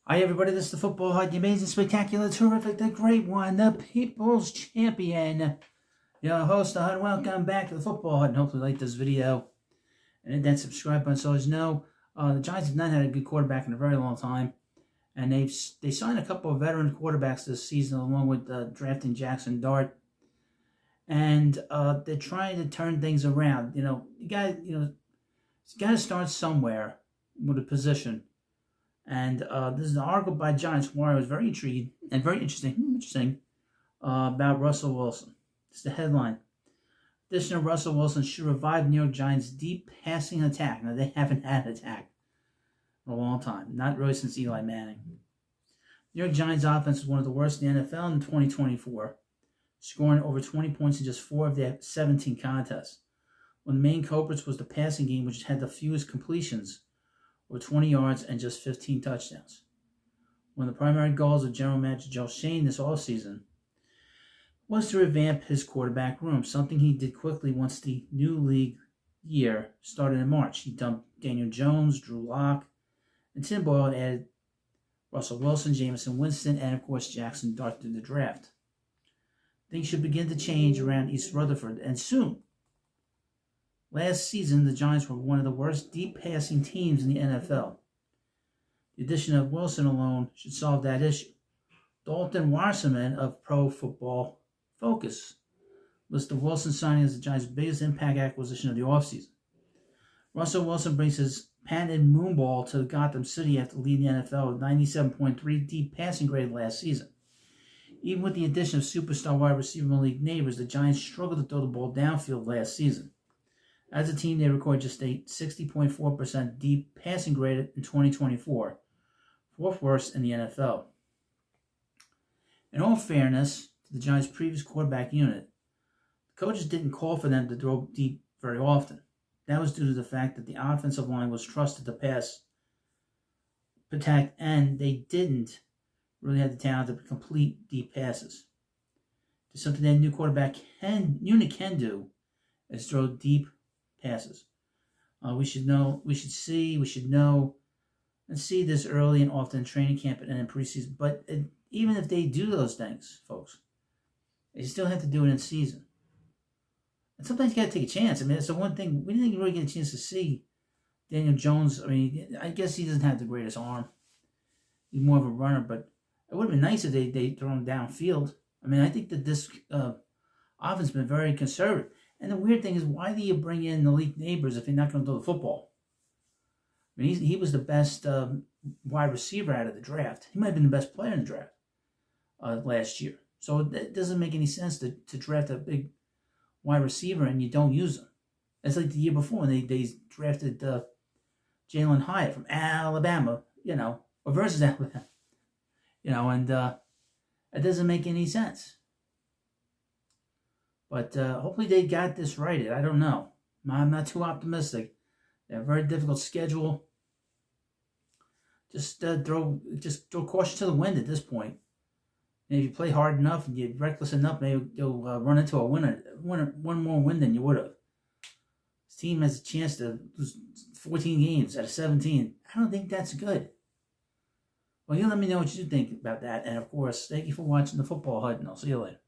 Hi everybody, this is the Football Hut, the amazing, spectacular, terrific, the great one, the People's Champion. Your host, the Hut. Welcome back to the Football Hut, and hopefully you like this video. And hit that subscribe button. So as you know, the Giants have not had a good quarterback in a very long time. And they signed a couple of veteran quarterbacks this season, along with drafting Jackson Dart. And they're trying to turn things around. You got to start somewhere with a position. And this is an article by Giants Wire. I was very intrigued and very interesting about Russell Wilson. It's the headline. Addition of Russell Wilson should revive New York Giants' deep passing attack. Now, they haven't had an attack in a long time. Not really since Eli Manning. New York Giants' offense is one of the worst in the NFL in 2024, scoring over 20 points in just 4 of their 17 contests. One of the main culprits was the passing game, which had the fewest completions, over 20 yards and just 15 touchdowns. One of the primary goals of General Manager Joe Schoen this offseason was to revamp his quarterback room, something he did quickly once the new league year started in March. He dumped Daniel Jones, Drew Lock, and Tim Boyle, added Russell Wilson, Jameson Winston, and of course Jackson Dart through the draft. Things should begin to change around East Rutherford, and soon. Last season, the Giants were one of the worst deep passing teams in the NFL. The addition of Wilson alone should solve that issue. Dalton Wasserman of Pro Football Focus lists the Wilson signing as the Giants' biggest impact acquisition of the offseason. Russell Wilson brings his patented moonball to Gotham City after leading the NFL with 97.3 deep passing grade last season. Even with the addition of superstar wide receiver Malik Nabers, the Giants struggled to throw the ball downfield last season. As a team, they recorded just a 60.4% deep passing grade in 2024, fourth worst in the NFL. In all fairness to the Giants' previous quarterback unit, the coaches didn't call for them to throw deep very often. That was due to the fact that the offensive line was trusted to pass, protect, and they didn't really have the talent to complete deep passes. There's something that a new quarterback unit can do is throw deep passes. We should know and see this early and often in training camp and in preseason. But even if they do those things, folks, they still have to do it in season. And sometimes you got to take a chance. I mean, that's the one thing. We didn't really get a chance to see Daniel Jones. I mean, I guess he doesn't have the greatest arm. He's more of a runner, but it would have been nice if they throw him downfield. I mean, I think that this offense has been very conservative. And the weird thing is, why do you bring in Malik Nabers if you're not going to throw the football? I mean, he was the best wide receiver out of the draft. He might have been the best player in the draft last year. So it doesn't make any sense to draft a big wide receiver and you don't use him. It's like the year before when they drafted Jalen Hyatt from Alabama, or versus Alabama, and it doesn't make any sense. But hopefully they got this right. I don't know. I'm not too optimistic. They have a very difficult schedule. Just throw caution to the wind at this point. And if you play hard enough and you're reckless enough, maybe you'll run into one more win than you would have. This team has a chance to lose 14 games out of 17. I don't think that's good. Well, you let me know what you think about that. And of course, thank you for watching the Football Hut, and I'll see you later.